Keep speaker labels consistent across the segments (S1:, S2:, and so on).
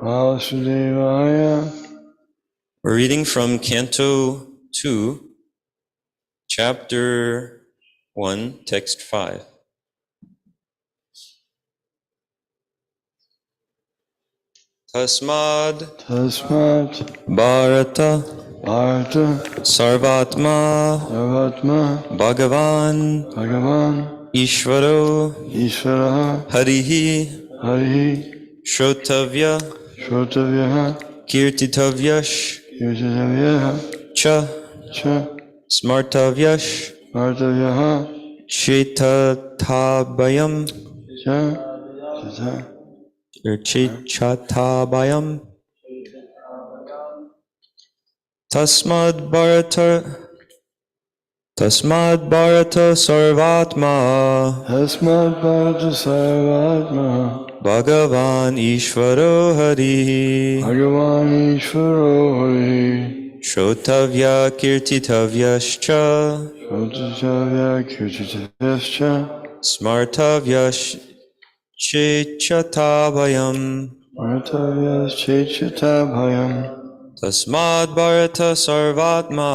S1: Vasudevaya.
S2: We're reading from Canto 2, Chapter 1, Text 5. Tasmad Bharata Sarvatma Bhagavan Ishvaro Harihi Shrotavya Kirtitavyash Cha Smartavyash Chetathabhayam or Chechatabhayam Tasmad Bharata Sarvatma Bhagavan Ishvaro Harihi Shrotavya Kirtitavyascha Smartavyash Chechatabhayam Tasmad Bharata Sarvatma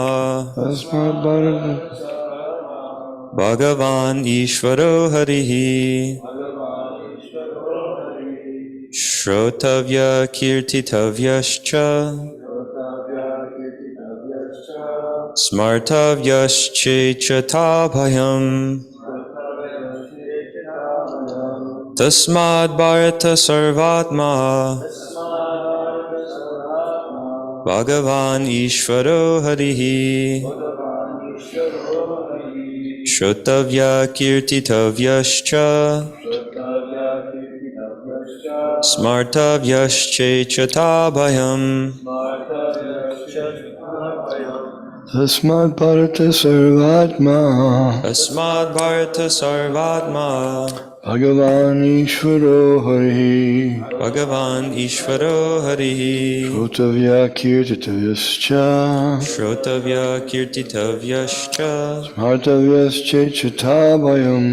S2: Bhagavan Ishvaro Harihi Shrotavya Kirtitavyascha Smartavyash Chechatabhayam Tasmad Bharata Sarvatma Bhagavan Ishvaro Harihi Shrotavya Kirtitavyascha Smartavyash Chechatabhayam
S1: Tasmad Bharata Sarvatma Bhagavan Ishvaro Harihi Shrotavya Kirtitavyascha Smartavyash Chechatabhayam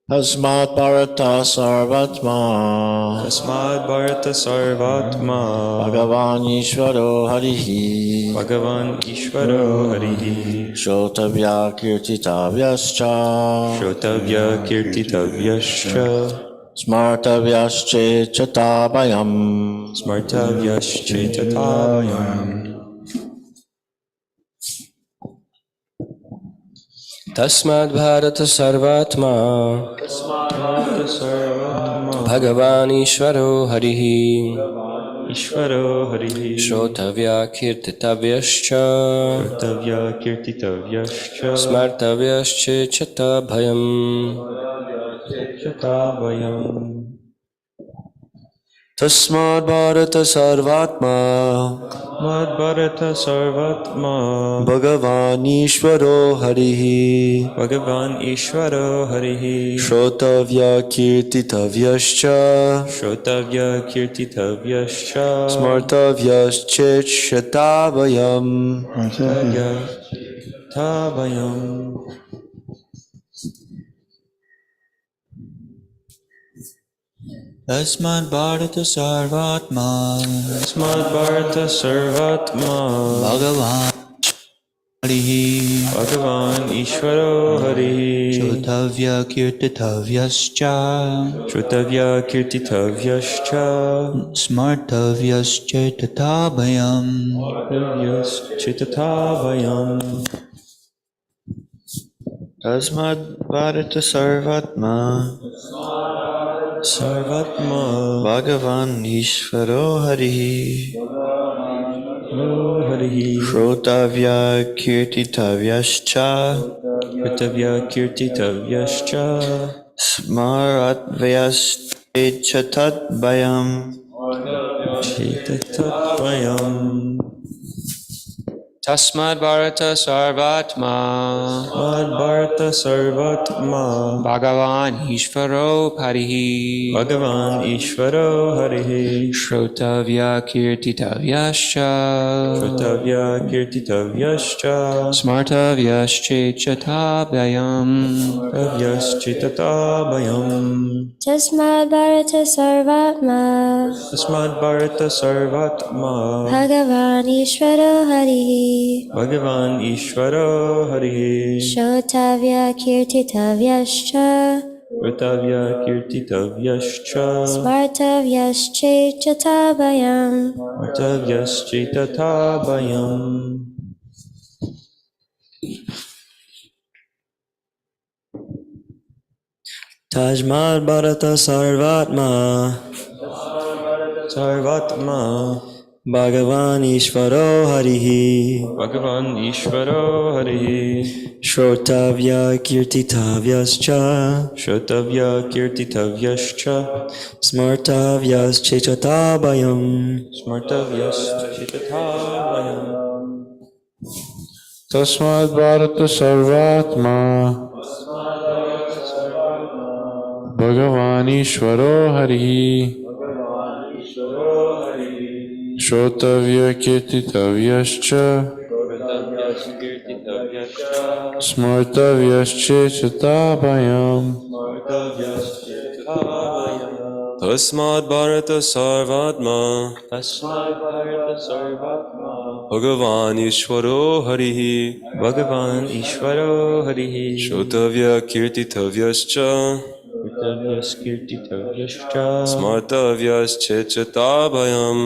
S3: Tasmad Bharata Sarvatma
S2: Bhagavan
S3: Ishvaro Harihi Shrotavya Kirtitavyascha Smartavyash Chechatabhayam
S4: Tasmad Bharata Sarvatma Bhagavan Ishvaro Harihi Shrotavya Kirtitavyascha Smartavyash Chechatabhayam
S3: Tasmad Bharata Sarvatma Bhagavan Ishvaro Harihi Shrotavya Kirtitavyascha Smartavyash Chechatabhayam
S5: Tasmad Bharata Sarvatma Bhagavan
S2: Ishvaro Harihi
S5: Shrotavya Kirtitavyascha Smartavyash Chechatabhayam
S3: Tasmad Bharata Sarvatma Bhagavan Ishvaro Harihi Shrotavya Kirtitavyascha Smartavyash Chechatabhayam
S4: Tasmad Bharata Sarvatma
S2: Mad Bharata Sarvatma
S4: Bhagavan Ishvaro Parihi
S2: Bhagavan Ishvaro Harihi
S4: Shrotavya Kirtitavyascha
S2: Shrotavya Kirtitavyascha
S4: Smartavyaschaitavyayam
S2: Tavyaschitatabayam
S6: Tasmad Bharata Sarvatma
S2: Tasmad Bharata Sarvatma
S6: Bhagavan Ishvaro Harihi
S2: Bhagavan Ishvaro Harihi
S6: Shrotavya Kirtitavyascha
S2: Shrotavya Kirtitavyascha
S6: Smartavyaschaitavyayam
S2: Tavyaschitatabayam.
S3: Tajmal Bharata Sarvatma
S2: Sarvatma
S3: Bhagavan Ishvaro Harihi
S2: Bhagavan Ishvaro Harihi
S3: Shrotavya Kirtitavyascha
S2: Shrotavya Kirtitavyascha
S3: Smartavyaschaitavyayam
S2: Smartavyaschitatabayam.
S1: Tasmad Bharata Sarvatma Bhagavan Ishvaro Harihi Shrotavya Kirtitavyascha Smartavyaschaitavyayam
S7: Tasmad Bharata Sarvatma Bhagavan Ishvaro Harihi
S2: Bhagavan Ishvaro Harihi
S7: Shrotavya Kirtitavyascha
S2: Shrotavyaskirtitavyascha
S7: Smartavyaschaitavyayam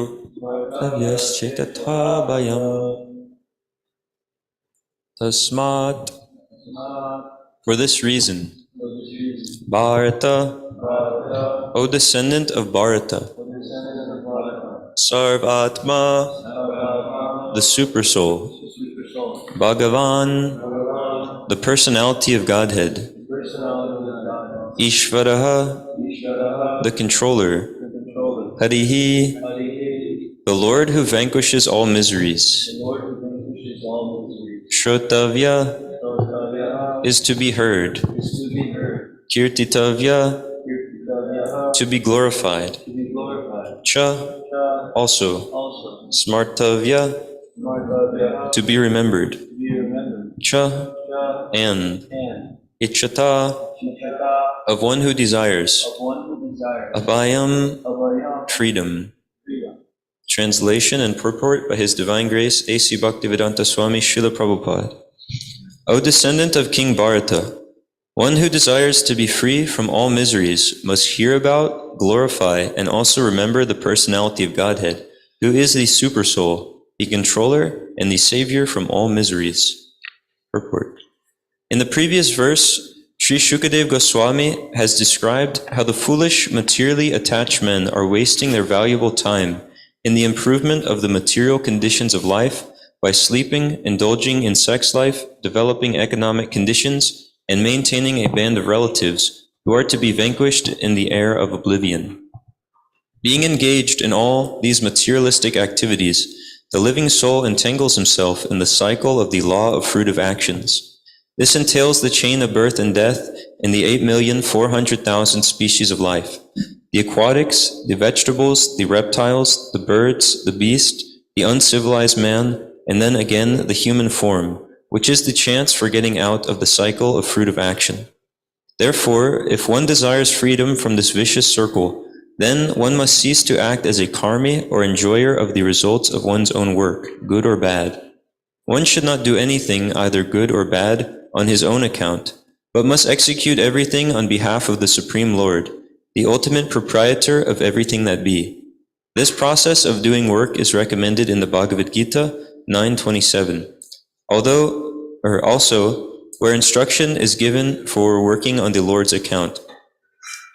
S2: Tavyaschitatabayam. Tasmat. For this reason, Bharata, O descendant of Bharata, Sarvatma, the Supersoul, Bhagavan, the personality of Godhead, Ishvaraha, the controller, Harihi, the Lord who vanquishes all miseries. Shrotavya is to be heard. Kirtitavya, to be glorified. Cha, also. Smartavya, to be remembered. Cha, and. Ichata, of one who desires. Abhayam, freedom. Translation and purport by His Divine Grace A.C. Bhaktivedanta Swami Srila Prabhupada. O descendant of King Bharata, one who desires to be free from all miseries must hear about, glorify, and also remember the personality of Godhead, who is the Supersoul, the controller, and the savior from all miseries. Purport. In the previous verse, Sri Shukadev Goswami has described how the foolish, materially attached men are wasting their valuable time in the improvement of the material conditions of life by sleeping, indulging in sex life, developing economic conditions, and maintaining a band of relatives who are to be vanquished in the air of oblivion. Being engaged in all these materialistic activities, the living soul entangles himself in the cycle of the law of fruitive actions. This entails the chain of birth and death in the 8,400,000 species of life. The aquatics, the vegetables, the reptiles, the birds, the beast, the uncivilized man, and then again the human form, which is the chance for getting out of the cycle of fruitive action. Therefore, if one desires freedom from this vicious circle, then one must cease to act as a karmi or enjoyer of the results of one's own work, good or bad. One should not do anything, either good or bad, on his own account, but must execute everything on behalf of the Supreme Lord, the ultimate proprietor of everything that be. This process of doing work is recommended in the Bhagavad Gita 9:27. Also, where instruction is given for working on the Lord's account.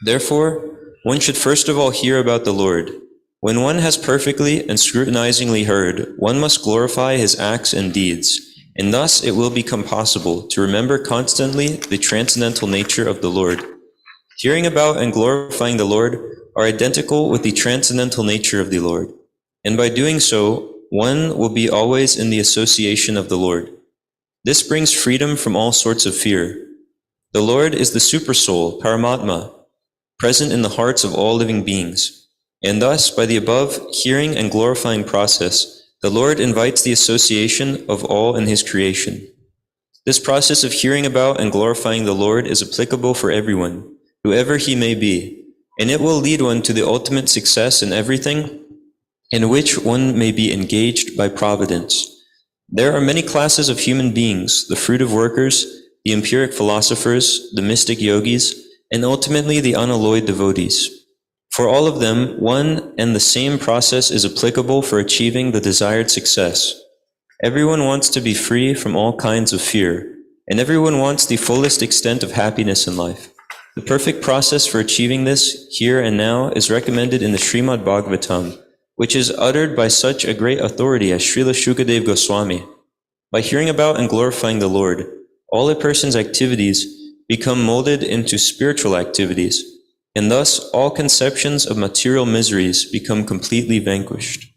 S2: Therefore, one should first of all hear about the Lord. When one has perfectly and scrutinizingly heard, one must glorify his acts and deeds, and thus it will become possible to remember constantly the transcendental nature of the Lord. Hearing about and glorifying the Lord are identical with the transcendental nature of the Lord, and by doing so, one will be always in the association of the Lord. This brings freedom from all sorts of fear. The Lord is the Supersoul, Paramatma, present in the hearts of all living beings. And thus, by the above hearing and glorifying process, the Lord invites the association of all in his creation. This process of hearing about and glorifying the Lord is applicable for everyone, whoever he may be, and it will lead one to the ultimate success in everything in which one may be engaged by providence. There are many classes of human beings, the fruitive workers, the empiric philosophers, the mystic yogis, and ultimately the unalloyed devotees. For all of them, one and the same process is applicable for achieving the desired success. Everyone wants to be free from all kinds of fear, and everyone wants the fullest extent of happiness in life. The perfect process for achieving this here and now is recommended in the Srimad Bhagavatam, which is uttered by such a great authority as Srila Shukadev Goswami. By hearing about and glorifying the Lord, all a person's activities become molded into spiritual activities, and thus all conceptions of material miseries become completely vanquished.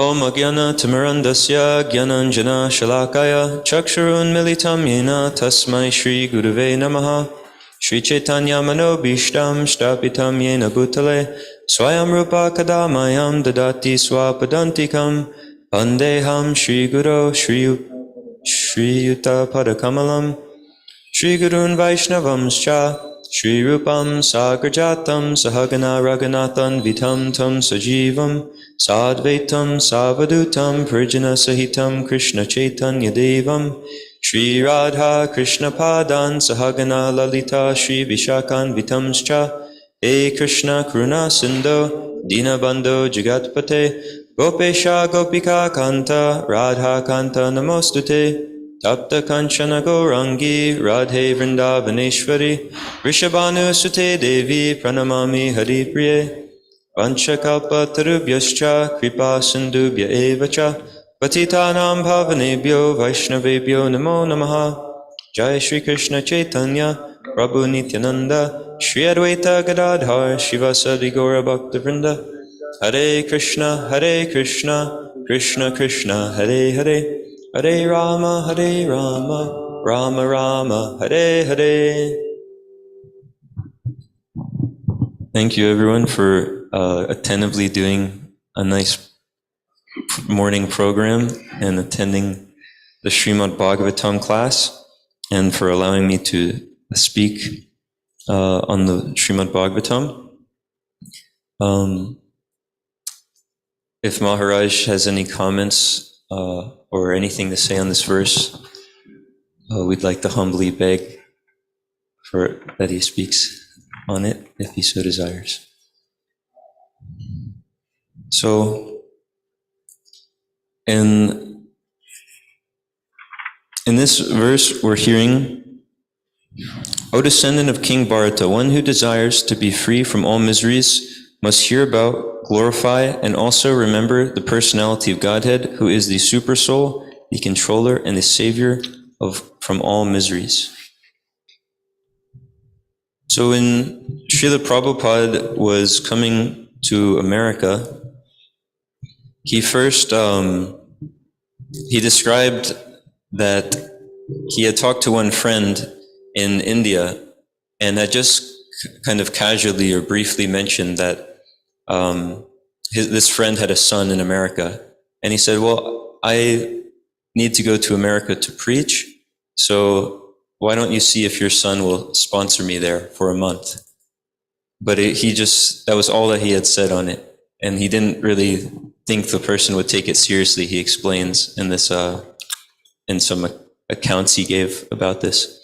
S2: Om Agyana Timirandasya Gyananjana Shalakaya Chakshurun Militam Yena Tasmai Shri Guruve Namaha Shri Chaitanya Manobishtam Shtapitam Yena Bhutale Swayam Rupa Kadamayam Dadati Swapadantikam Vandeham Shri Guru Shri Yuta Padakamalam Shri Gurun Vaishnavamscha Shri Rupam Sagrajatam Sahagana Raghunathan Vitam Tam Sajivam Sadvaitam Savadutam Prijana Sahitam Krishna Chaitanya Devam Shri Radha Krishna Padan Sahagana Lalita Shri Vishakan Vitamscha He Krishna Karuna Sindhu Dinabandho Jagatpate Gopesha Gopika Kanta Radha Kanta Namostute Tapta Kanchana Gaurangi Radhe Vrindavaneshwari Rishabhanu Sute Devi Pranamami Hari Priye Vanchakalpa Tarubhyascha Kripa Sindhubhya Evacha Patitanam Bhavanebhyo Vaishnavebhyo Namo Namaha Jai Shri Krishna Chaitanya Prabhu Nityananda Shri Advaita Gadadhar Shivasadi Gaura Bhakta Vrinda Hare Krishna Krishna Krishna Hare Hare Hare Rama Rama Rama Hare Hare. Thank you everyone for attentively doing a nice morning program and attending the Srimad Bhagavatam class, and for allowing me to speak on the Srimad Bhagavatam. If Maharaj has any comments or anything to say on this verse, we'd like to humbly beg for that he speaks on it, if he so desires. So, in this verse, we're hearing, O descendant of King Bharata, one who desires to be free from all miseries must hear about, glorify, and also remember the personality of Godhead, who is the Supersoul, the controller, and the savior from all miseries. So when Srila Prabhupada was coming to America, he first, he described that he had talked to one friend in India and had just kind of casually or briefly mentioned that this friend had a son in America. And he said, well, I need to go to America to preach, so why don't you see if your son will sponsor me there for a month? But that was all that he had said on it. And he didn't really think the person would take it seriously, he explains in this, in some accounts he gave about this.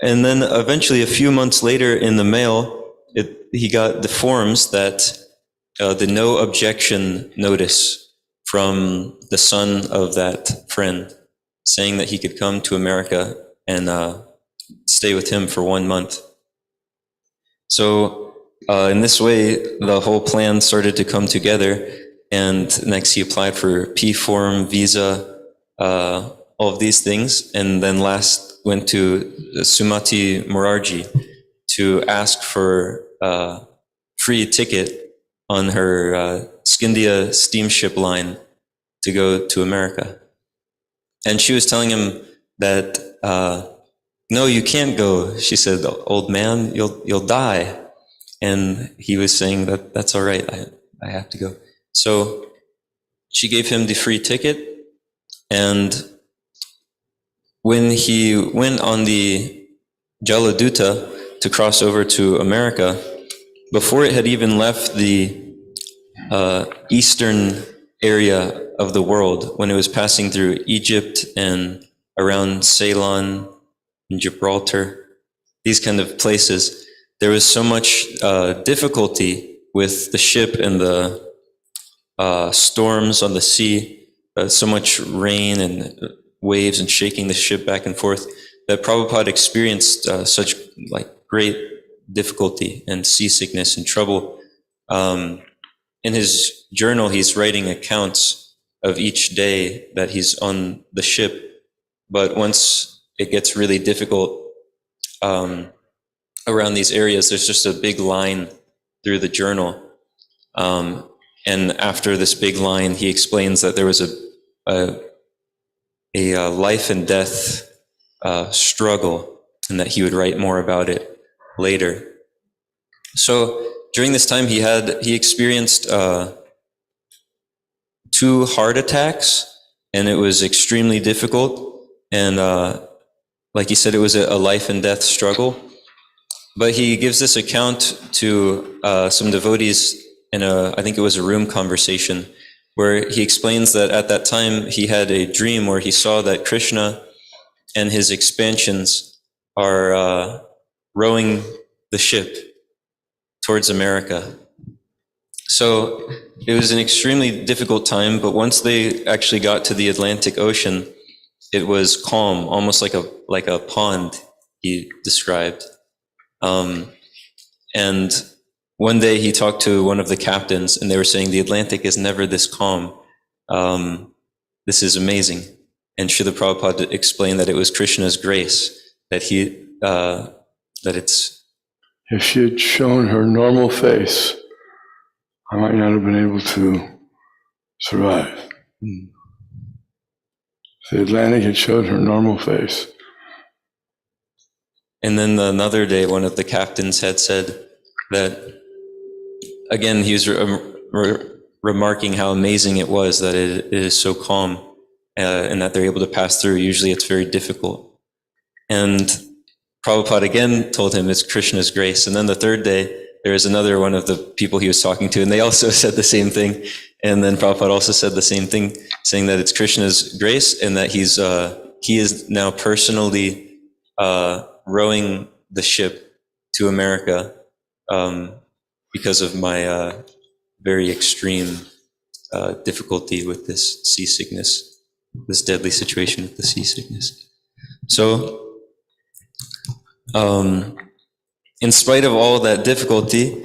S2: And then eventually, a few months later in the mail, he got the forms that, the no objection notice from the son of that friend, saying that he could come to America and stay with him for 1 month. So in this way, the whole plan started to come together. And next he applied for P-form, visa, all of these things. And then last went to Sumati Morarji to ask for a free ticket on her Scindia steamship line to go to America. And she was telling him that, no, you can't go. She said, old man, you'll die. And he was saying that that's all right, I have to go. So she gave him the free ticket, and when he went on the Jaladuta to cross over to America, before it had even left the eastern area of the world, when it was passing through Egypt and around Ceylon and Gibraltar, these kind of places, there was so much difficulty with the ship and the storms on the sea, so much rain and waves and shaking the ship back and forth, that Prabhupada experienced such great difficulty and seasickness and trouble. In his journal, he's writing accounts of each day that he's on the ship. But once it gets really difficult around these areas, there's just a big line through the journal. And after this big line, he explains that there was a life and death struggle, and that he would write more about it later. So during this time, he experienced 2 heart attacks, and it was extremely difficult. And like he said, it was a life and death struggle. But he gives this account to some devotees in I think it was a room conversation, where he explains that at that time he had a dream where he saw that Krishna and his expansions are rowing the ship towards America. So it was an extremely difficult time, but once they actually got to the Atlantic Ocean, it was calm, almost like a pond, he described. And one day he talked to one of the captains, and they were saying, the Atlantic is never this calm. This is amazing. And Srila Prabhupada explained that it was Krishna's grace, that it's...
S8: If she had shown her normal face, I might not have been able to survive. If the Atlantic had showed her normal face.
S2: And then another day, one of the captains had said that, again, he was remarking how amazing it was that it is so calm and that they're able to pass through. Usually it's very difficult. And Prabhupada again told him it's Krishna's grace. And then the third day, there was another one of the people he was talking to, and they also said the same thing. And then Prabhupada also said the same thing, saying that it's Krishna's grace and that he is now personally rowing the ship to America because of my very extreme difficulty with this seasickness, this deadly situation with the seasickness. So, in spite of all that difficulty,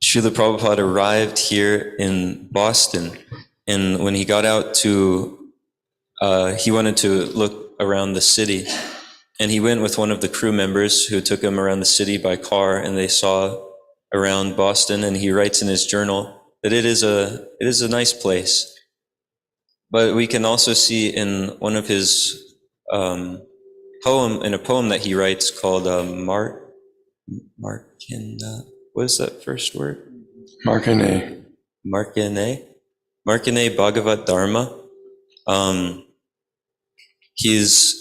S2: Srila Prabhupada arrived here in Boston, and when he got out he wanted to look around the city, and he went with one of the crew members who took him around the city by car, and they saw around Boston, and he writes in his journal that it is a nice place. But we can also see in one of his poem that he writes called what is that first word?
S8: Markane
S2: Bhagavat Dharma. He's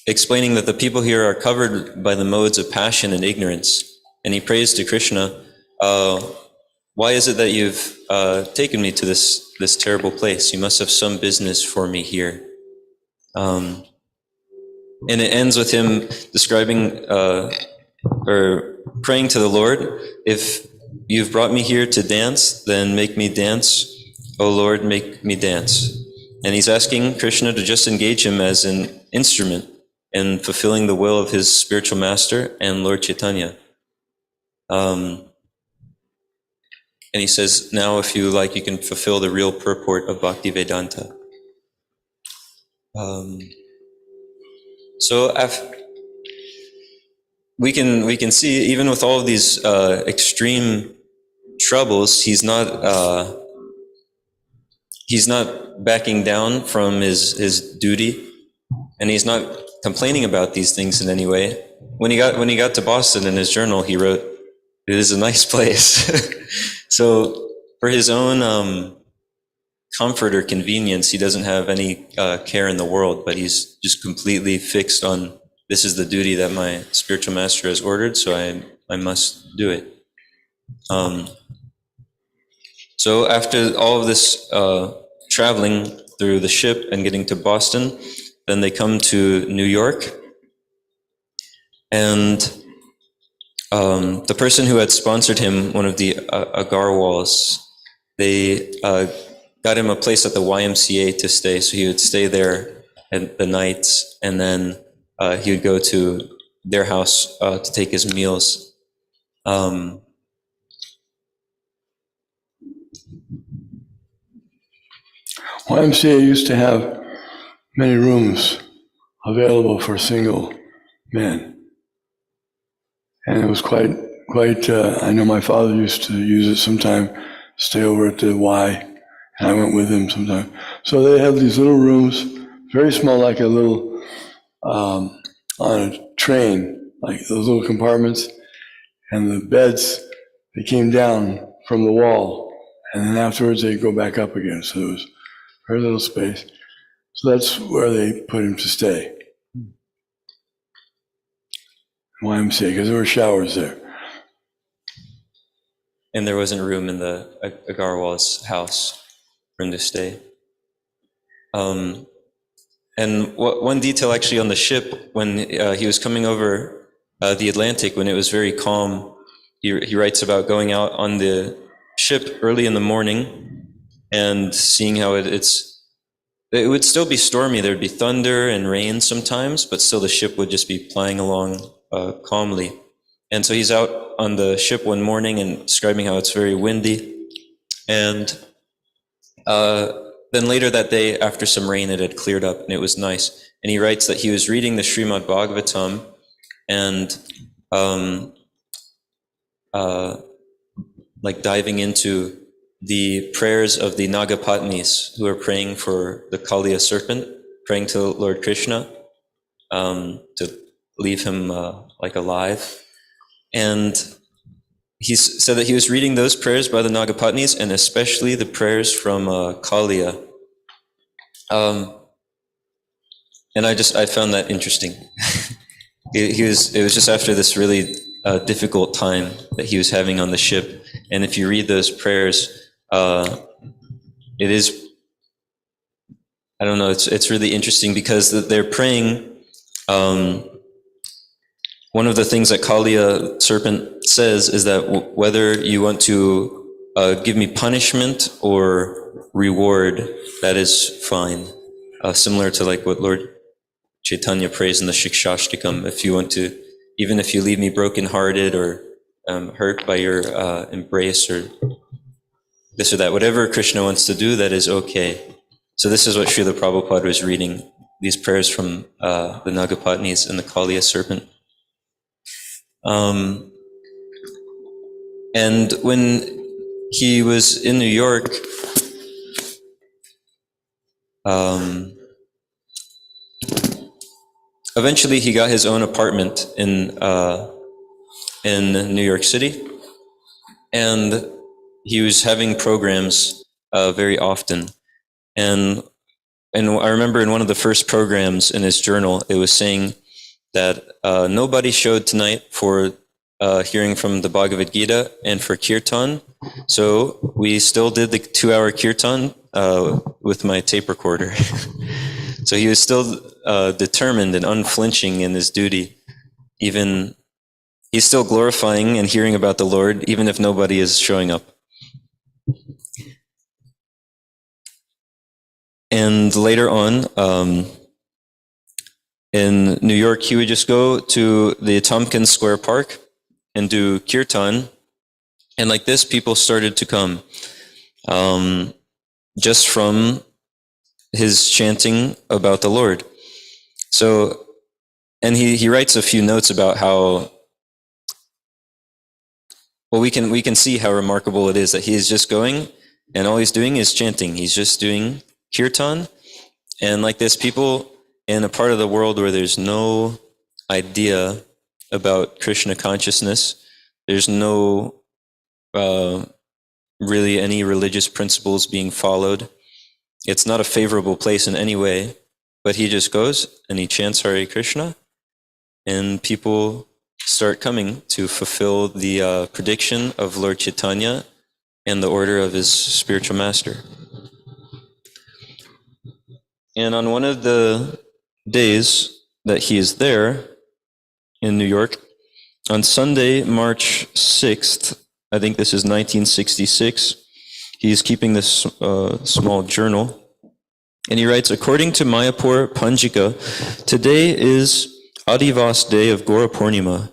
S2: explaining that the people here are covered by the modes of passion and ignorance. And he prays to Krishna, why is it that you've taken me to this terrible place? You must have some business for me here. And it ends with him describing or praying to the Lord, if you've brought me here to dance, then make me dance. Oh Lord, make me dance. And he's asking Krishna to just engage him as an instrument in fulfilling the will of his spiritual master and Lord Chaitanya. And he says, now if you like, you can fulfill the real purport of Bhakti Vedanta. So we can see, even with all of these extreme troubles, he's not backing down from his duty, and he's not complaining about these things in any way. When he got to Boston, in his journal, he wrote, "It is a nice place." So for his own comfort or convenience, he doesn't have any care in the world, but he's just completely fixed on, this is the duty that my spiritual master has ordered, so I must do it. So after all of this traveling through the ship and getting to Boston, then they come to New York, and the person who had sponsored him, one of the Agarwals, they got him a place at the YMCA to stay, so he would stay there at the nights, and then he would go to their house to take his meals.
S8: YMCA used to have many rooms available for single men, and it was quite. I know my father used to use it sometime, stay over at the Y, and I went with him sometime. So they have these little rooms, very small, like a little on a train, like those little compartments, and the beds, they came down from the wall, and then afterwards they go back up again. So there was very little space. So that's where they put him to stay. YMCA, because there were showers there.
S2: And there wasn't room in the Agarwal's house for him to stay. And one detail actually on the ship, when he was coming over the Atlantic, when it was very calm, he writes about going out on the ship early in the morning and seeing how it would still be stormy. There would be thunder and rain sometimes, but still the ship would just be plying along calmly. And so he's out on the ship one morning and describing how it's very windy. And then later that day, after some rain, it had cleared up and it was nice. And he writes that he was reading the Srimad Bhagavatam and like diving into the prayers of the Nagapatnis who are praying for the Kaliya serpent, praying to Lord Krishna to leave him like alive. And he said that he was reading those prayers by the Nagapatnis, and especially the prayers from Kaliya. And I found that interesting. It was just after this really difficult time that he was having on the ship. And if you read those prayers, it is, I don't know, it's really interesting because they're praying. One of the things that Kaliya serpent says is that whether you want to give me punishment or reward, that is fine. Similar to like what Lord Chaitanya prays in the Shikshashtakam. If you want to, even if you leave me brokenhearted or hurt by your embrace or this or that, whatever Krishna wants to do, that is okay. So this is what Srila Prabhupada was reading, these prayers from the Nagapatnis and the Kaliya serpent. And when he was in New York, eventually he got his own apartment in New York City, and he was having programs very often. And I remember in one of the first programs in his journal, it was saying that nobody showed tonight for hearing from the Bhagavad Gita and for kirtan. So we still did the 2-hour kirtan with my tape recorder. So he was still determined and unflinching in his duty. Even he's still glorifying and hearing about the Lord, even if nobody is showing up. And later on, in New York, he would just go to the Tompkins Square Park and do kirtan. And like this, people started to come just from his chanting about the Lord. So, and he writes a few notes about how well, we can see how remarkable it is that he is just going, and all he's doing is chanting. He's just doing kirtan. And like this, people in a part of the world where there's no idea about Krishna consciousness, there's no really any religious principles being followed. It's not a favorable place in any way, but he just goes and he chants Hare Krishna, and people start coming to fulfill the prediction of Lord Chaitanya and the order of his spiritual master. And on one of the days that he is there in New York, on Sunday, March 6th, I think this is 1966, he is keeping this small journal, and he writes, according to Mayapur Panjika, today is Adivas day of Gora Purnima.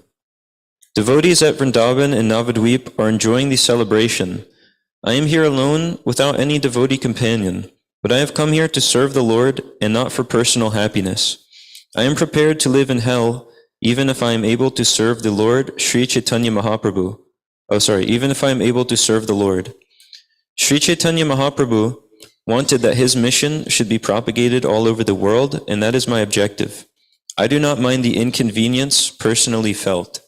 S2: Devotees at Vrindavan and Navadvip are enjoying the celebration. I am here alone without any devotee companion, but I have come here to serve the Lord and not for personal happiness. I am prepared to live in hell even if I am able to serve the Lord Sri Chaitanya Mahaprabhu. Even if I am able to serve the Lord. Sri Chaitanya Mahaprabhu wanted that his mission should be propagated all over the world, and that is my objective. I do not mind the inconvenience personally felt.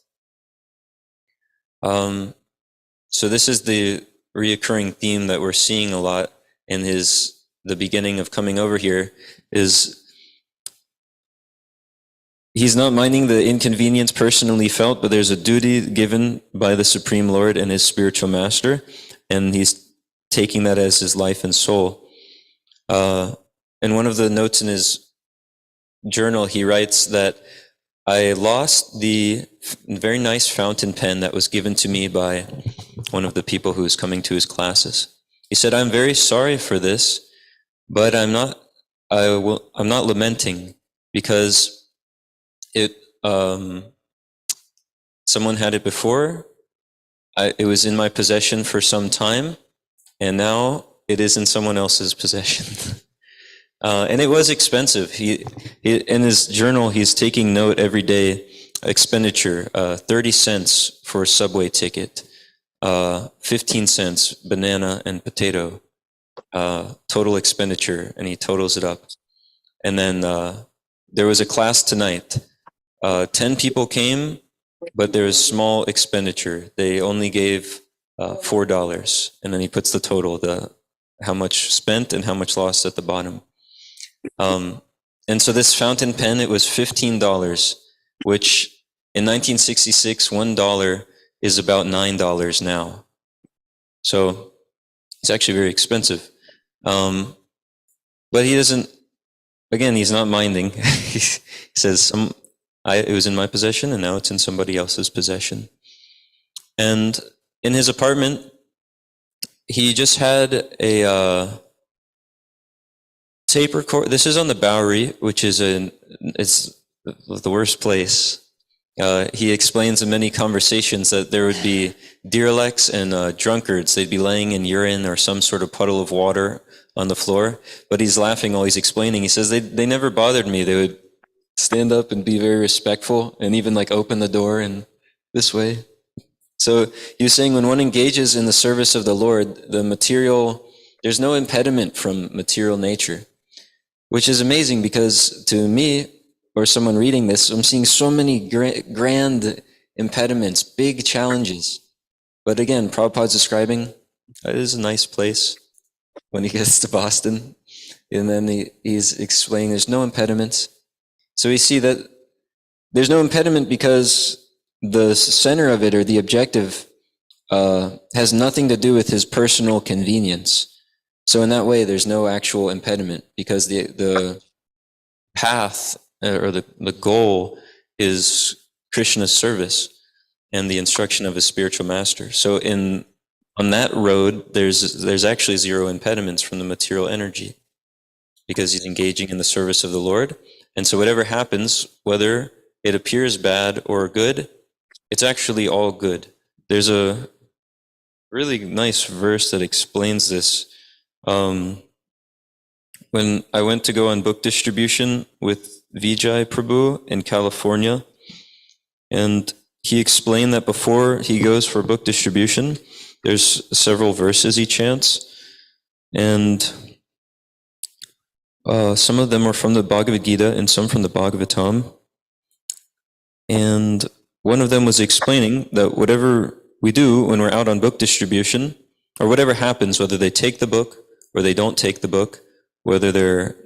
S2: So this is the reoccurring theme that we're seeing a lot in the beginning of coming over here, is he's not minding the inconvenience personally felt, but there's a duty given by the Supreme Lord and his spiritual master, and he's taking that as his life and soul. And one of the notes in his journal, he writes that I lost the very nice fountain pen that was given to me by one of the people who was coming to his classes. He said, I'm very sorry for this, but I'm not lamenting, because someone had it before. It was in my possession for some time, and now it is in someone else's possession. And it was expensive. He in his journal, he's taking note every day, expenditure, 30 cents for a subway ticket, 15 cents, banana and potato, total expenditure, and he totals it up. And then there was a class tonight. 10 people came, but there was small expenditure. They only gave $4, and then he puts the total, how much spent and how much lost at the bottom. And so this fountain pen, it was $15, which in 1966, $1 is about $9 now. So it's actually very expensive. But he doesn't, again, he's not minding. He says, it was in my possession and now it's in somebody else's possession. And in his apartment, he just had a tape record. This is on the Bowery, which is it's the worst place. He explains in many conversations that there would be derelicts and drunkards. They'd be laying in urine or some sort of puddle of water on the floor. But he's laughing while he's explaining. He says, they never bothered me. They would stand up and be very respectful and even like open the door and this way. So he was saying when one engages in the service of the Lord, there's no impediment from material nature, which is amazing because to me, or someone reading this, I'm seeing so many grand impediments, big challenges. But again, Prabhupada's describing, it is a nice place when he gets to Boston. And then he's explaining there's no impediments. So we see that there's no impediment because the center of it, or the objective, has nothing to do with his personal convenience. So in that way, there's no actual impediment because the path or the goal is Krishna's service and the instruction of his spiritual master. So on that road, there's actually zero impediments from the material energy because he's engaging in the service of the Lord. And so whatever happens, whether it appears bad or good, it's actually all good. There's a really nice verse that explains this. When I went to go on book distribution with Vijay Prabhu in California, and he explained that before he goes for book distribution, there's several verses he chants, and some of them are from the Bhagavad Gita and some from the Bhagavatam. And one of them was explaining that whatever we do when we're out on book distribution, or whatever happens, whether they take the book or they don't take the book, whether they're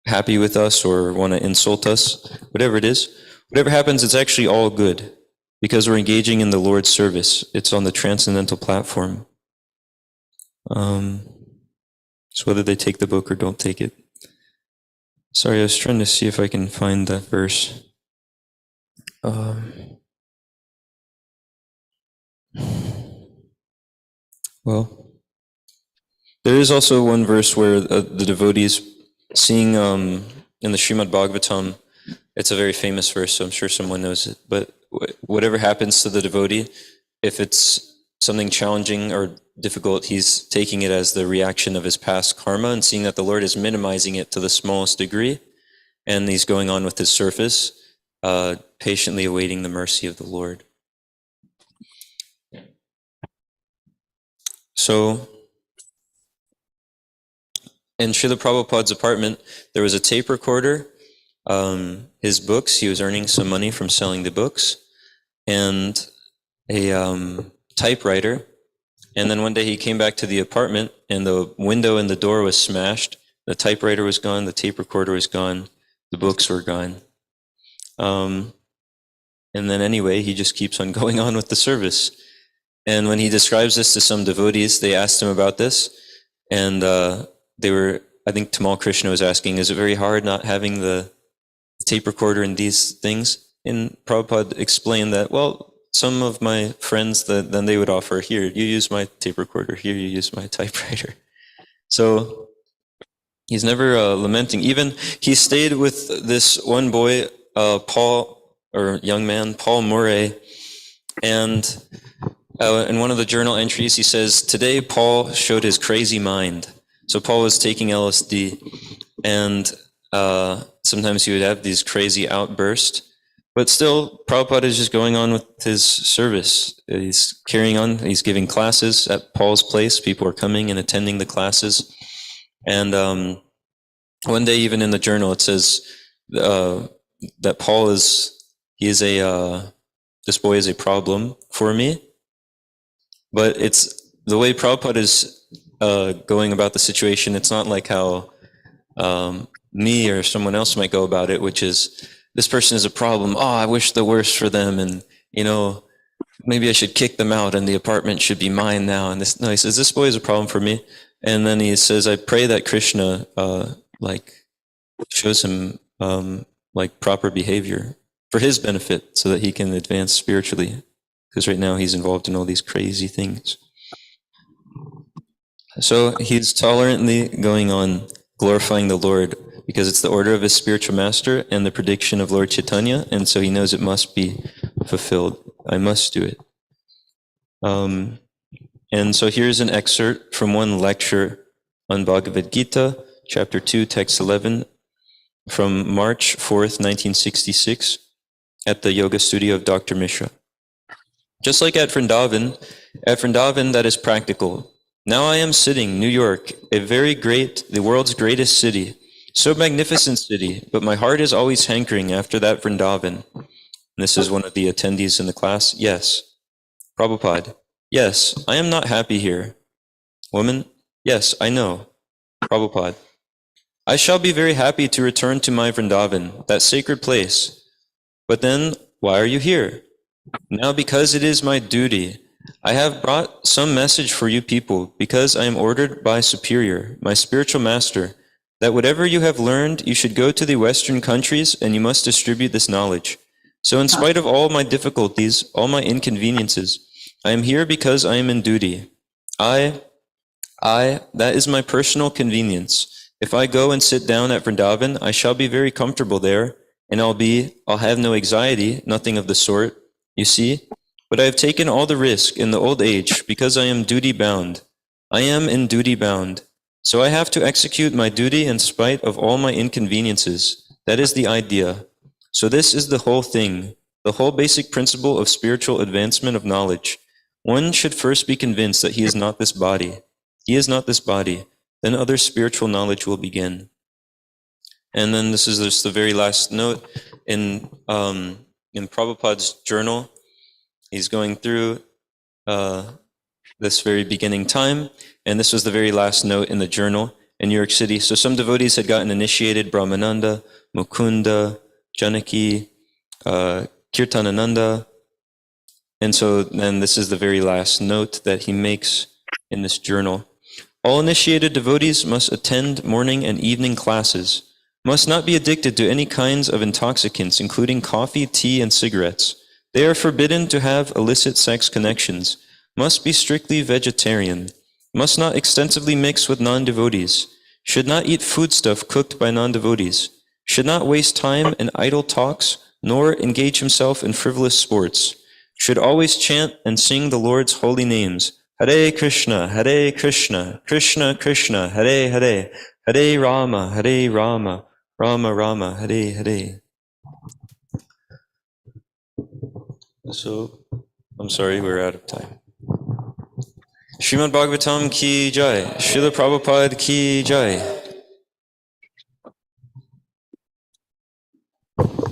S2: happy with us or want to insult us, whatever it is, whatever happens, it's actually all good because we're engaging in the Lord's service. It's on the transcendental platform. So whether they take the book or don't take it. Sorry, I was trying to see if I can find that verse. Well, there is also one verse where the devotees seeing in the Srimad Bhagavatam, it's a very famous verse, so I'm sure someone knows it, but whatever happens to the devotee, if it's something challenging or difficult, he's taking it as the reaction of his past karma and seeing that the Lord is minimizing it to the smallest degree, and he's going on with his surface, patiently awaiting the mercy of the Lord. So, in Srila Prabhupada's apartment, there was a tape recorder, his books, he was earning some money from selling the books, and a typewriter. And then one day he came back to the apartment and the window and the door was smashed. The typewriter was gone, the tape recorder was gone, the books were gone. And then anyway, he just keeps on going on with the service. And when he describes this to some devotees, they asked him about this. And they were, I think Tamal Krishna was asking, is it very hard not having the tape recorder and these things? And Prabhupada explained that, well, some of my friends, then they would offer, here, you use my tape recorder, here, you use my typewriter. So he's never lamenting. Even he stayed with this one boy, Paul, or young man, Paul Murray, and in one of the journal entries, he says, today Paul showed his crazy mind. So Paul was taking LSD, and sometimes he would have these crazy outbursts. But still, Prabhupada is just going on with his service. He's carrying on. He's giving classes at Paul's place. People are coming and attending the classes. And one day, even in the journal, it says that Paul this boy is a problem for me. But it's the way Prabhupada is going about the situation. It's not like how me or someone else might go about it, which is, this person is a problem. Oh, I wish the worst for them. And, maybe I should kick them out and the apartment should be mine now. And no, he says, this boy is a problem for me. And then he says, I pray that Krishna, shows him, proper behavior for his benefit so that he can advance spiritually. Because right now he's involved in all these crazy things. So he's tolerantly going on glorifying the Lord, because it's the order of his spiritual master and the prediction of Lord Chaitanya, and so he knows it must be fulfilled. I must do it. And so here's an excerpt from one lecture on Bhagavad Gita, chapter 2, text 11, from March 4th, 1966, at the yoga studio of Dr. Mishra. Just like at Vrindavan that is practical. Now I am sitting, New York, the world's greatest city, so magnificent city, but my heart is always hankering after that Vrindavan. And this is one of the attendees in the class. Yes. Prabhupada. Yes, I am not happy here. Woman. Yes, I know. Prabhupada. I shall be very happy to return to my Vrindavan, that sacred place. But then, why are you here? Now, because it is my duty. I have brought some message for you people, because I am ordered by Superior, my spiritual master, that whatever you have learned, you should go to the Western countries and you must distribute this knowledge. So in spite of all my difficulties, all my inconveniences, I am here because I am in duty. That is my personal convenience. If I go and sit down at Vrindavan, I shall be very comfortable there, and I'll have no anxiety, nothing of the sort, you see. But I have taken all the risk in the old age because I am duty bound. I am in duty bound. So I have to execute my duty in spite of all my inconveniences. That is the idea. So this is the whole thing. the whole basic principle of spiritual advancement of knowledge. One should first be convinced that he is not this body. He is not this body. Then other spiritual knowledge will begin. And then this is just the very last note in Prabhupada's journal. He's going through this very beginning time, and this was the very last note in the journal in New York City. So some devotees had gotten initiated: Brahmananda, Mukunda, Janaki, Kirtanananda. And so then this is the very last note that he makes in this journal. All initiated devotees must attend morning and evening classes, must not be addicted to any kinds of intoxicants, including coffee, tea, and cigarettes. They are forbidden to have illicit sex connections, must be strictly vegetarian, must not extensively mix with non-devotees, should not eat foodstuff cooked by non-devotees, should not waste time in idle talks, nor engage himself in frivolous sports, should always chant and sing the Lord's holy names, Hare Krishna, Krishna Krishna, Hare Hare, Hare Rama, Rama Rama, Hare Hare. So, I'm sorry, we're out of time. Srimad Bhagavatam ki jai, Srila Prabhupada ki jai.